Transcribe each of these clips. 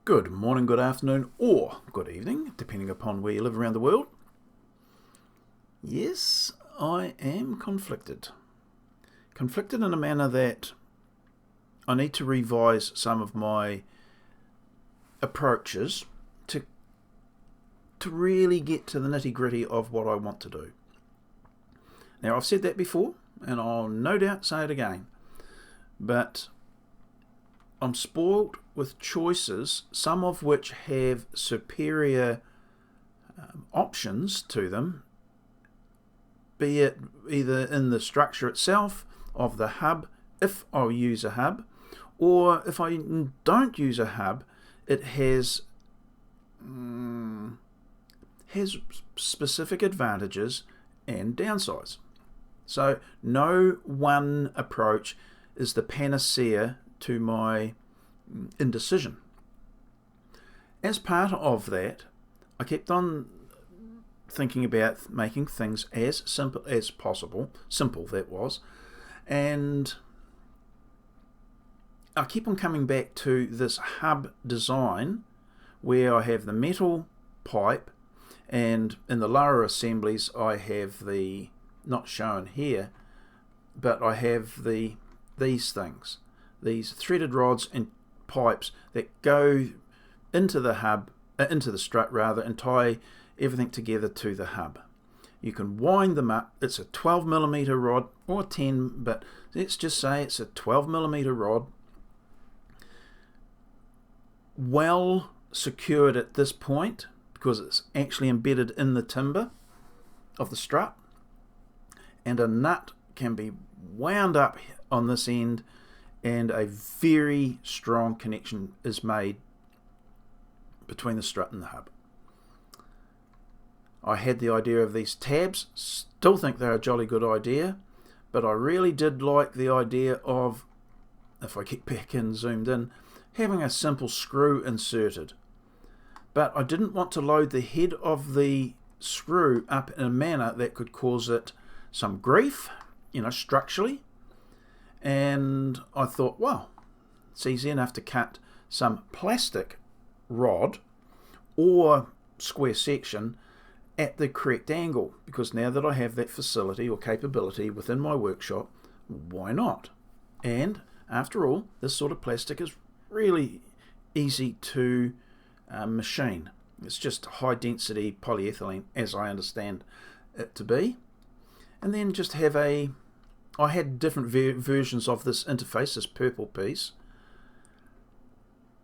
Good morning, good afternoon, or good evening, depending upon where you live around the world. Yes, I am conflicted. Conflicted in a manner that I need to revise some of my approaches to really get to the nitty-gritty of what I want to do. Now, I've said that before, and I'll no doubt say it again, but I'm spoiled with choices, some of which have superior options to them, be it either in the structure itself of the hub, if I use a hub, or if I don't use a hub, it has specific advantages and downsides. So no one approach is the panacea to my indecision. As part of that, I kept on thinking about making things as simple as possible. Simple that was. And I keep on coming back to this hub design where I have the metal pipe, and in the lower assemblies I have the, not shown here, but I have these things, these threaded rods and pipes that go into the hub, into the strut rather, and tie everything together to the hub. You can wind them up. It's a 12mm rod or 10, but let's just say it's a 12mm rod, well secured at this point because it's actually embedded in the timber of the strut, and a nut can be wound up on this end and a very strong connection is made between the strut and the hub. I had the idea of these tabs, still think they're a jolly good idea, but I really did like the idea of, if I get back in zoomed in, having a simple screw inserted. But I didn't want to load the head of the screw up in a manner that could cause it some grief, structurally. And I thought, well, it's easy enough to cut some plastic rod or square section at the correct angle, because now that I have that facility or capability within my workshop, why not? And after all, this sort of plastic is really easy to machine. It's just high density polyethylene, as I understand it to be. And then just have I had different versions of this interface, this purple piece.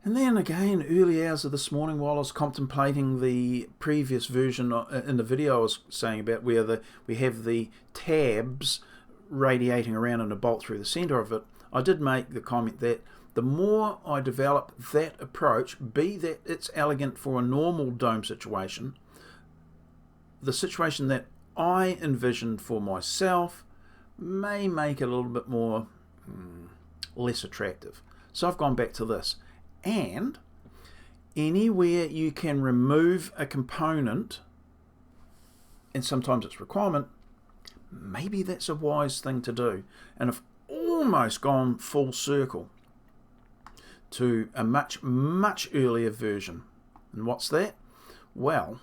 And then again, early hours of this morning, while I was contemplating the previous version in the video I was saying about where we have the tabs radiating around and a bolt through the center of it, I did make the comment that the more I develop that approach, be that it's elegant for a normal dome situation, the situation that I envisioned for myself may make it a little bit more less attractive. So I've gone back to this. And anywhere you can remove a component, and sometimes it's requirement, maybe that's a wise thing to do. And I've almost gone full circle to a much, much earlier version. And what's that? Well,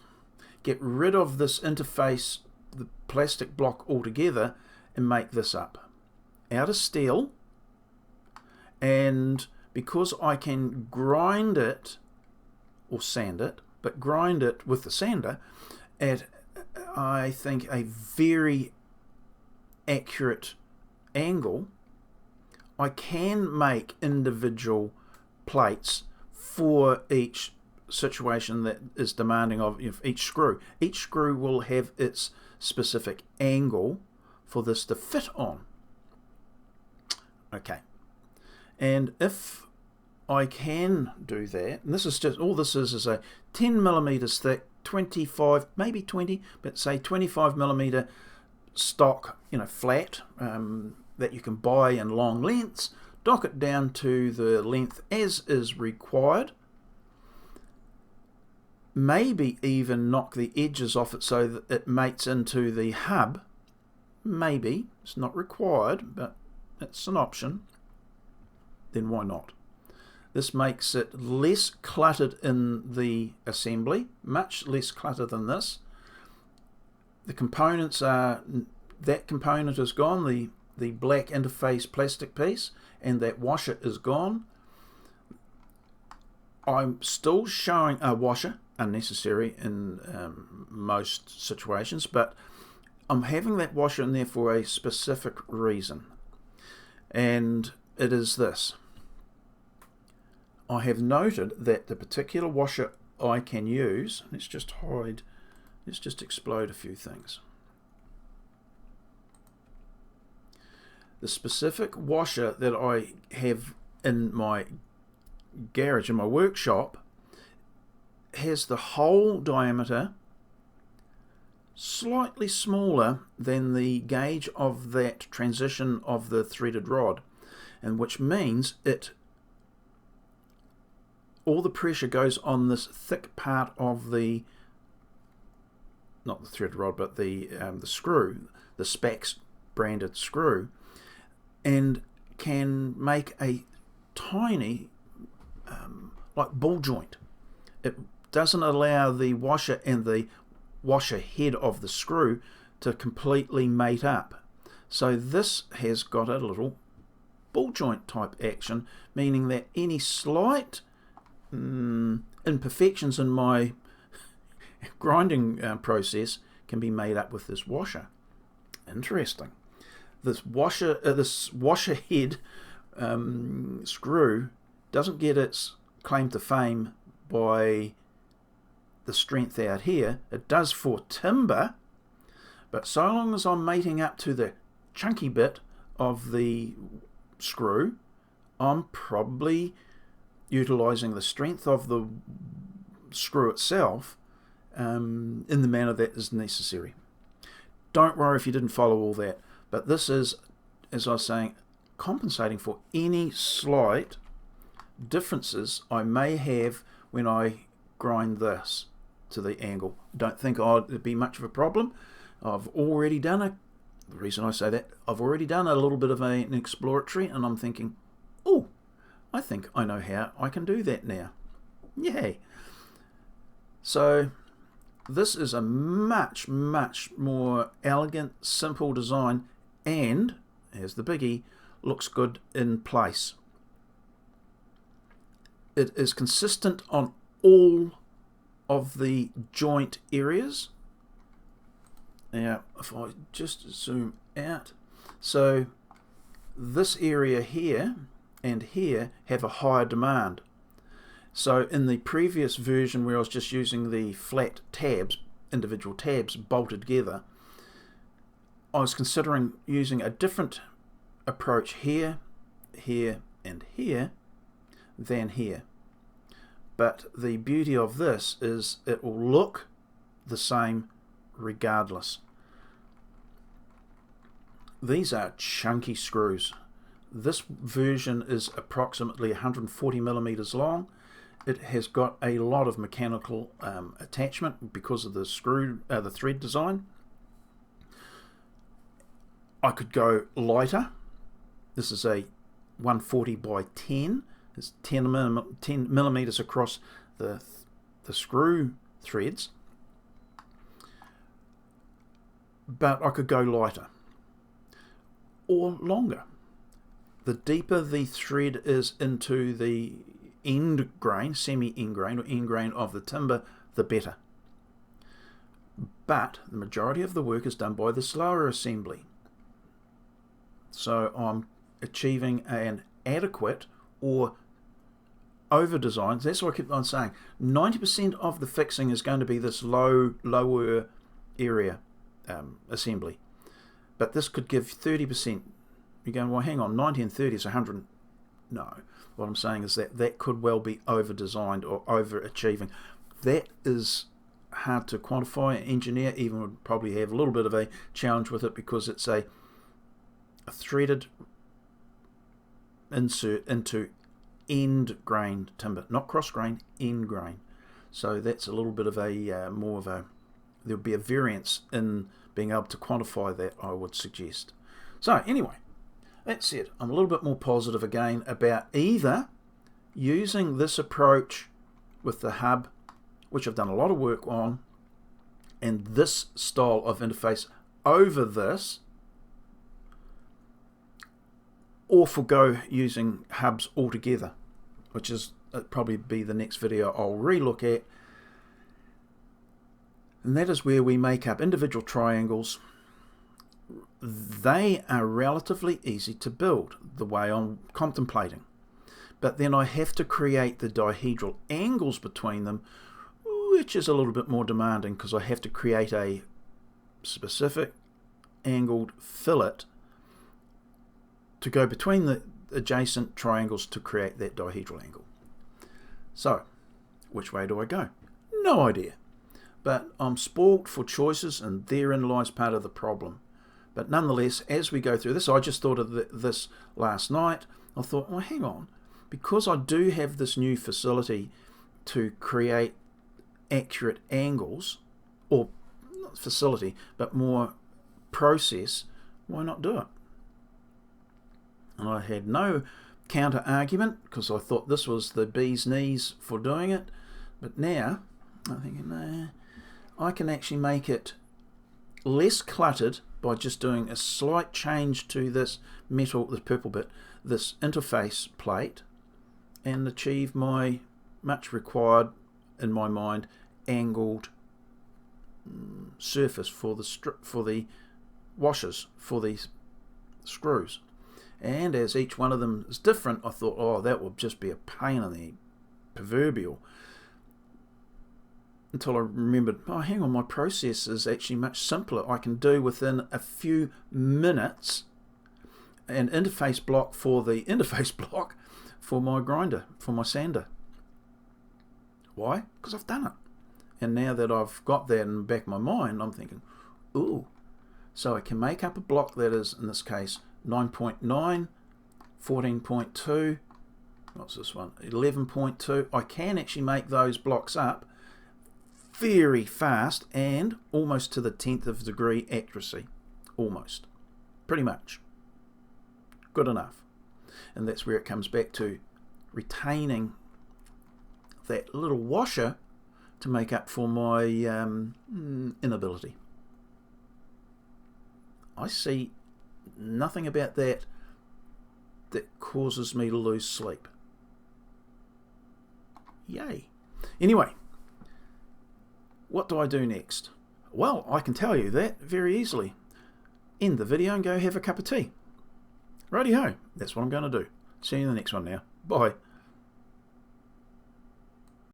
get rid of this interface, the plastic block altogether, and make this up out of steel. And because I can grind it or sand it, but grind it with the sander at, I think, a very accurate angle, I can make individual plates for each situation that is demanding of each screw. Each screw will have its specific angle for this to fit on. Okay. And if I can do that, and this is just, all this is a 10mm thick, 25, maybe 20, but say 25mm stock, flat, that you can buy in long lengths, dock it down to the length as is required, maybe even knock the edges off it so that it mates into the hub. Maybe, it's not required, but it's an option. Then why not? This makes it less cluttered in the assembly, much less clutter than this. The components are, that component is gone, the black interface plastic piece, and that washer is gone. I'm still showing a washer, unnecessary in most situations, but I'm having that washer in there for a specific reason, and it is this. I have noted that the particular washer I can use, let's just explode a few things. The specific washer that I have in my garage, in my workshop, has the hole diameter slightly smaller than the gauge of that transition of the threaded rod, and which means all the pressure goes on this thick part of the, not the threaded rod, but the screw, the Spax branded screw, and can make a tiny like ball joint. It doesn't allow the washer and the washer head of the screw to completely mate up. So this has got a little ball joint type action, meaning that any slight imperfections in my grinding process can be made up with this washer. Interesting. This washer head screw doesn't get its claim to fame by the strength out here. It does for timber, but so long as I'm mating up to the chunky bit of the screw, I'm probably utilizing the strength of the screw itself in the manner that is necessary. Don't worry if you didn't follow all that, but this is, as I was saying, compensating for any slight differences I may have when I grind this to the angle. Don't think it'd be much of a problem. I've already done the reason I say that, I've already done a little bit of an exploratory, and I'm thinking, oh, I think I know how I can do that now. Yay! So this is a much, much more elegant, simple design, and, here's the biggie, looks good in place. It is consistent on all of the joint areas. Now, if I just zoom out, so this area here and here have a higher demand. So in the previous version where I was just using the flat tabs, individual tabs bolted together, I was considering using a different approach here, here and here than here. But the beauty of this is it will look the same regardless. These are chunky screws. This version is approximately 140 millimeters long. It has got a lot of mechanical attachment because of the the thread design. I could go lighter. This is a 140 by 10. It's 10 millimeters across the screw threads. But I could go lighter or longer. The deeper the thread is into the end grain, semi-end grain or end grain of the timber, the better. But the majority of the work is done by the slower assembly. So I'm achieving an adequate or over design. That's what I keep on saying. 90% of the fixing is going to be this lower area assembly. But this could give 30%. You're going, well, hang on, 90 and 30 is 100. No. What I'm saying is that could well be over-designed or overachieving. That is hard to quantify. An engineer even would probably have a little bit of a challenge with it because it's a threaded insert into end grain timber, not cross grain, end grain. So that's a little bit of a more of a, there'll be a variance in being able to quantify that, I would suggest. So anyway, that said, I'm a little bit more positive again about either using this approach with the hub, which I've done a lot of work on, and this style of interface over this, or forgo using hubs altogether, which is probably be the next video I'll relook at. And that is where we make up individual triangles. They are relatively easy to build the way I'm contemplating, but then I have to create the dihedral angles between them, which is a little bit more demanding because I have to create a specific angled fillet to go between the adjacent triangles to create that dihedral angle. So, which way do I go? No idea. But I'm spoilt for choices, and therein lies part of the problem. But nonetheless, as we go through this, I just thought of this last night. I thought, well, hang on. Because I do have this new facility to create accurate angles, or not facility, but more process, why not do it? And I had no counter argument because I thought this was the bee's knees for doing it. But now I'm thinking, nah, I can actually make it less cluttered by just doing a slight change to this metal, this purple bit, this interface plate, and achieve my much required, in my mind, angled surface for the washers, for these screws. And as each one of them is different, I thought, oh, that would just be a pain in the proverbial. Until I remembered, oh, hang on, my process is actually much simpler. I can do within a few minutes an interface block for the interface block for my grinder, for my sander. Why? Because I've done it. And now that I've got that in the back of my mind, I'm thinking, ooh, so I can make up a block that is, in this case, 9.9, 14.2, what's this one, 11.2. I can actually make those blocks up very fast and almost to the 10th of a degree accuracy. Almost. Pretty much. Good enough. And that's where it comes back to retaining that little washer to make up for my inability. I see nothing about that causes me to lose sleep. Yay. Anyway, what do I do next? Well, I can tell you that very easily. End the video and go have a cup of tea. Righty-ho, that's what I'm going to do. See you in the next one now. Bye.